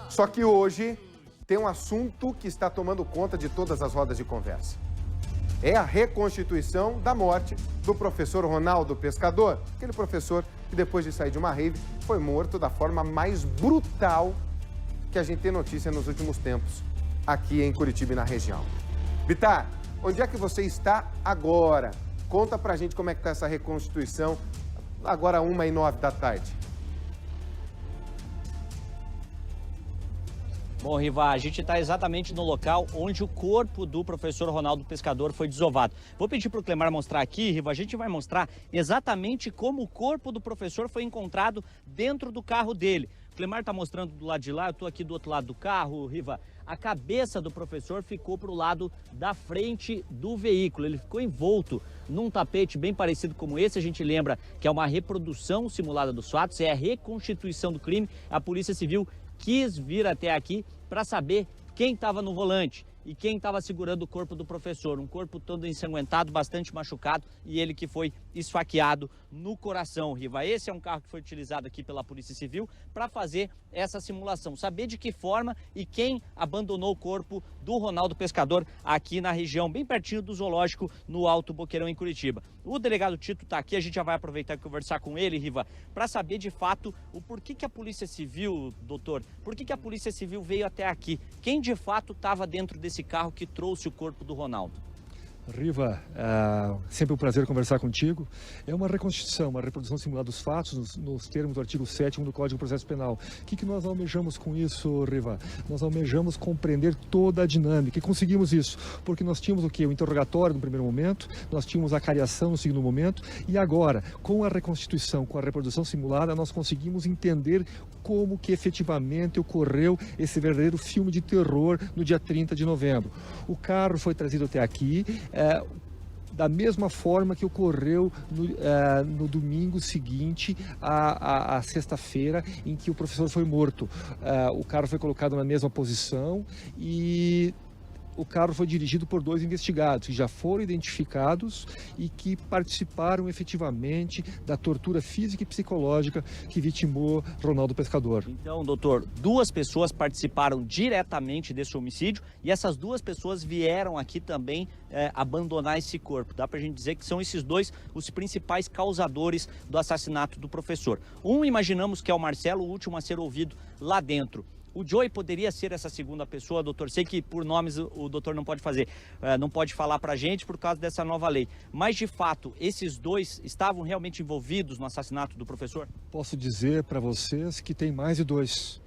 Só que hoje tem um assunto que está tomando conta de todas as rodas de conversa. É a reconstituição da morte do professor Ronaldo Pescador, aquele professor que depois de sair de uma rave foi morto da forma mais brutal que a gente tem notícia nos últimos tempos aqui em Curitiba e na região. Bitar, onde é que você está agora? Conta pra gente como é que tá essa reconstituição, agora 1h09 da tarde. Bom, Riva, a gente está exatamente no local onde o corpo do professor Ronaldo Pescador foi desovado. Vou pedir para o Clemar mostrar aqui, Riva, a gente vai mostrar exatamente como o corpo do professor foi encontrado dentro do carro dele. O Clemar está mostrando do lado de lá, eu estou aqui do outro lado do carro, Riva. A cabeça do professor ficou para o lado da frente do veículo, ele ficou envolto num tapete bem parecido como esse. A gente lembra que é uma reprodução simulada dos fatos, é a reconstituição do crime. A Polícia Civil quis vir até aqui para saber quem estava no volante e quem estava segurando o corpo do professor. Um corpo todo ensanguentado, bastante machucado, e ele que foi esfaqueado no coração, Riva. Esse é um carro que foi utilizado aqui pela Polícia Civil para fazer essa simulação. Saber de que forma e quem abandonou o corpo do Ronaldo Pescador aqui na região, bem pertinho do zoológico, no Alto Boqueirão, em Curitiba. O delegado Tito está aqui, a gente já vai aproveitar e conversar com ele, Riva, para saber de fato o porquê que a Polícia Civil, doutor, por que a Polícia Civil veio até aqui? Quem de fato estava dentro desse carro que trouxe o corpo do Ronaldo? Riva, sempre um prazer conversar contigo. É uma reconstituição, uma reprodução simulada dos fatos nos termos do artigo 7º do Código de Processo Penal. O que nós almejamos com isso, Riva? Nós almejamos compreender toda a dinâmica e conseguimos isso, porque nós tínhamos o quê? O interrogatório no primeiro momento, nós tínhamos a cariação no segundo momento e agora, com a reconstituição, com a reprodução simulada, nós conseguimos entender como que efetivamente ocorreu esse verdadeiro filme de terror no dia 30 de novembro. O carro foi trazido até aqui, da mesma forma que ocorreu no domingo seguinte à sexta-feira, em que o professor foi morto. O carro foi colocado na mesma posição e o carro foi dirigido por 2 investigados que já foram identificados e que participaram efetivamente da tortura física e psicológica que vitimou Ronaldo Pescador. Então, doutor, 2 pessoas participaram diretamente desse homicídio e essas 2 pessoas vieram aqui também abandonar esse corpo. Dá pra gente dizer que são esses 2 os principais causadores do assassinato do professor. Um, imaginamos que é o Marcelo, o último a ser ouvido lá dentro. O Joey poderia ser essa segunda pessoa, doutor? Sei que por nomes o doutor não pode fazer, não pode falar pra gente por causa dessa nova lei. Mas, de fato, esses 2 estavam realmente envolvidos no assassinato do professor? Posso dizer para vocês que tem mais de 2,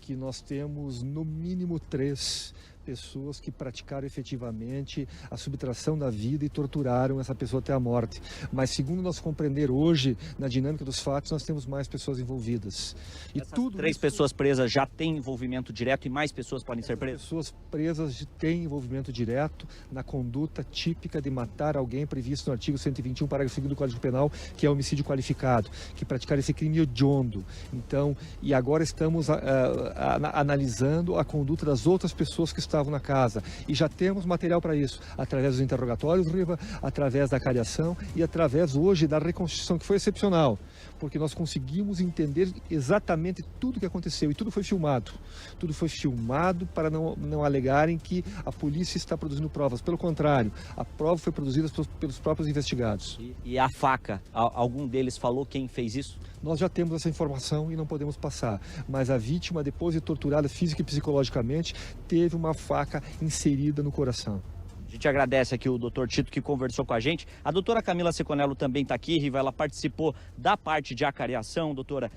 que nós temos no mínimo 3 pessoas que praticaram efetivamente a subtração da vida e torturaram essa pessoa até a morte. Mas, segundo nós compreender hoje, na dinâmica dos fatos, nós temos mais pessoas envolvidas. E essas 3 pessoas presas já têm envolvimento direto e mais pessoas podem ser presas? Pessoas presas têm envolvimento direto na conduta típica de matar alguém previsto no artigo 121, parágrafo 2º do Código Penal, que é homicídio qualificado, que praticaram esse crime hediondo. Então, e agora estamos analisando a conduta das outras pessoas que estavam na casa. E já temos material para isso, através dos interrogatórios, Riva, através da cariação e através hoje da reconstituição, que foi excepcional, porque nós conseguimos entender exatamente tudo o que aconteceu e tudo foi filmado. Tudo foi filmado para não alegarem que a polícia está produzindo provas. Pelo contrário, a prova foi produzida pelos próprios investigados. E a faca, algum deles falou quem fez isso? Nós já temos essa informação e não podemos passar, mas a vítima, depois de torturada física e psicologicamente, teve uma faca inserida no coração. A gente agradece aqui o doutor Tito que conversou com a gente. A doutora Camila Seconello também está aqui, Riva, ela participou da parte de acariação, doutora.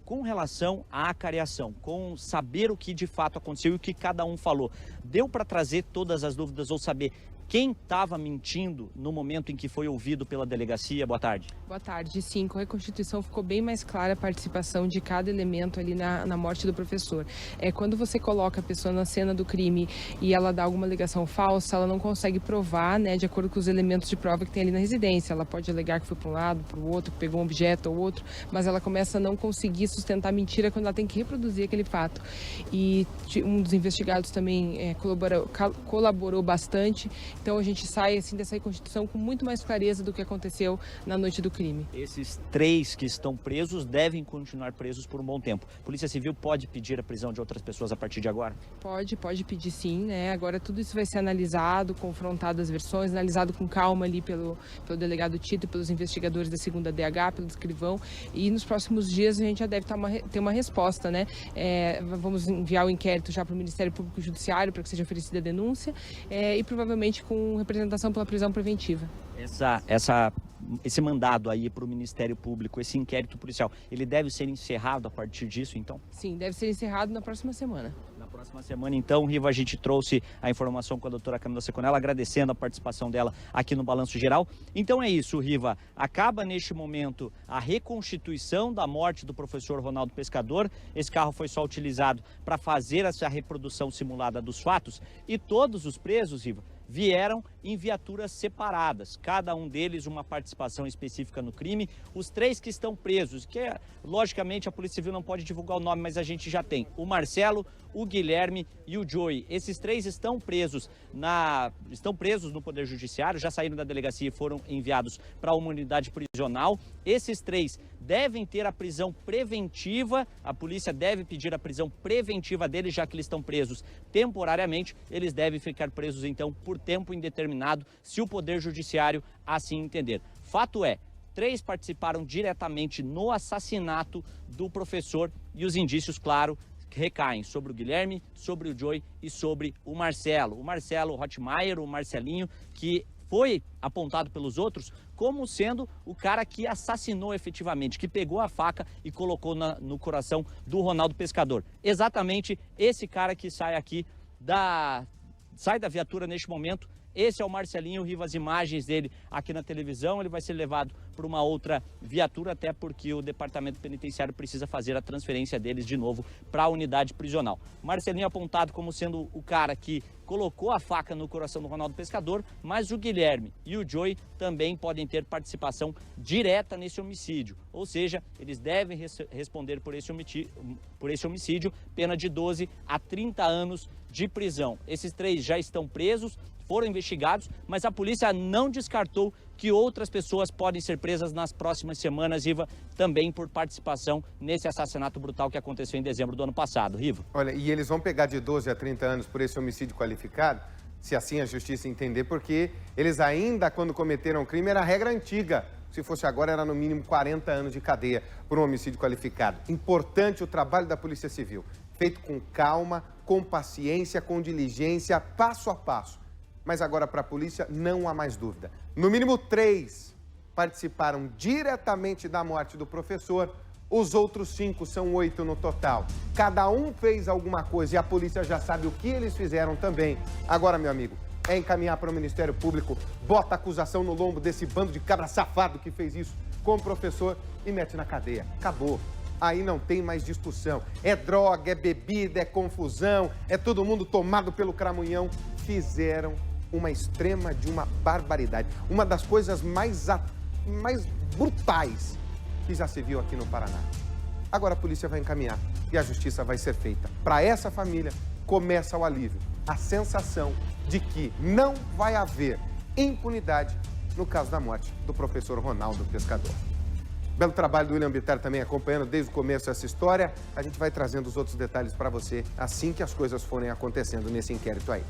Com relação à acariação, com saber o que de fato aconteceu e o que cada um falou, deu para trazer todas as dúvidas ou saber quem estava mentindo no momento em que foi ouvido pela delegacia? Boa tarde. Boa tarde, sim. Com a reconstituição ficou bem mais clara a participação de cada elemento ali na morte do professor. Quando você coloca a pessoa na cena do crime e ela dá alguma alegação falsa, ela não consegue provar, né, de acordo com os elementos de prova que tem ali na residência. Ela pode alegar que foi para um lado, para o outro, que pegou um objeto ou outro, mas ela começa a não conseguir sustentar mentira quando ela tem que reproduzir aquele fato. E um dos investigados também colaborou bastante. Então a gente sai assim dessa reconstituição com muito mais clareza do que aconteceu na noite do crime. Esses 3 que estão presos devem continuar presos por um bom tempo. A Polícia Civil pode pedir a prisão de outras pessoas a partir de agora? Pode pedir sim, né? Agora tudo isso vai ser analisado, confrontado as versões, analisado com calma ali pelo delegado Tito e pelos investigadores da 2ª DH, pelo escrivão, e nos próximos dias a gente já deve ter uma resposta, né? Vamos enviar o inquérito já para o Ministério Público Judiciário para que seja oferecida a denúncia e provavelmente com representação pela prisão preventiva. Esse mandado aí para o Ministério Público, esse inquérito policial, ele deve ser encerrado a partir disso, então? Sim, deve ser encerrado na próxima semana. Na próxima semana, então, Riva, a gente trouxe a informação com a doutora Camila Seconella, agradecendo a participação dela aqui no Balanço Geral. Então é isso, Riva, acaba neste momento a reconstituição da morte do professor Ronaldo Pescador. Esse carro foi só utilizado para fazer essa reprodução simulada dos fatos e todos os presos, Riva, vieram em viaturas separadas, cada um deles uma participação específica no crime. Os 3 que estão presos, que logicamente a Polícia Civil não pode divulgar o nome, mas a gente já tem o Marcelo, o Guilherme e o Joey. Esses 3 estão presos no Poder Judiciário, já saíram da delegacia e foram enviados para uma unidade prisional. Esses 3 devem ter a prisão preventiva, a polícia deve pedir a prisão preventiva deles, já que eles estão presos temporariamente. Eles devem ficar presos então por tempo indeterminado, se o Poder Judiciário assim entender. Fato é, 3 participaram diretamente no assassinato do professor e os indícios, claro, recaem sobre o Guilherme, sobre o Joey e sobre o Marcelo. O Marcelo Hotmeier, o Marcelinho, que foi apontado pelos outros como sendo o cara que assassinou efetivamente, que pegou a faca e colocou no coração do Ronaldo Pescador. Exatamente esse cara que sai da viatura neste momento. Esse é o Marcelinho, Riva, as imagens dele aqui na televisão. Ele vai ser levado para uma outra viatura, até porque o Departamento Penitenciário precisa fazer a transferência deles de novo para a unidade prisional. Marcelinho apontado como sendo o cara que colocou a faca no coração do Ronaldo Pescador, mas o Guilherme e o Joey também podem ter participação direta nesse homicídio. Ou seja, eles devem responder por esse homicídio, pena de 12 a 30 anos de prisão. Esses 3 já estão presos, foram investigados, mas a polícia não descartou que outras pessoas podem ser presas nas próximas semanas, Riva, também por participação nesse assassinato brutal que aconteceu em dezembro do ano passado, Riva. Olha, e eles vão pegar de 12 a 30 anos por esse homicídio qualificado, se assim a justiça entender, porque eles ainda, quando cometeram o crime, era a regra antiga. Se fosse agora, era no mínimo 40 anos de cadeia por um homicídio qualificado. Importante o trabalho da Polícia Civil, feito com calma, com paciência, com diligência, passo a passo. Mas agora, para a polícia, não há mais dúvida. No mínimo 3 participaram diretamente da morte do professor. Os outros 5, são 8 no total. Cada um fez alguma coisa e a polícia já sabe o que eles fizeram também. Agora, meu amigo, é encaminhar para o Ministério Público, bota a acusação no lombo desse bando de cabra safado que fez isso com o professor e mete na cadeia. Acabou. Aí não tem mais discussão. É droga, é bebida, é confusão, é todo mundo tomado pelo cramunhão. Fizeram uma extrema de uma barbaridade. Uma das coisas mais brutais que já se viu aqui no Paraná. Agora a polícia vai encaminhar e a justiça vai ser feita. Para essa família, começa o alívio. A sensação de que não vai haver impunidade no caso da morte do professor Ronaldo Pescador. Belo trabalho do William Bittar também acompanhando desde o começo essa história. A gente vai trazendo os outros detalhes para você assim que as coisas forem acontecendo nesse inquérito aí.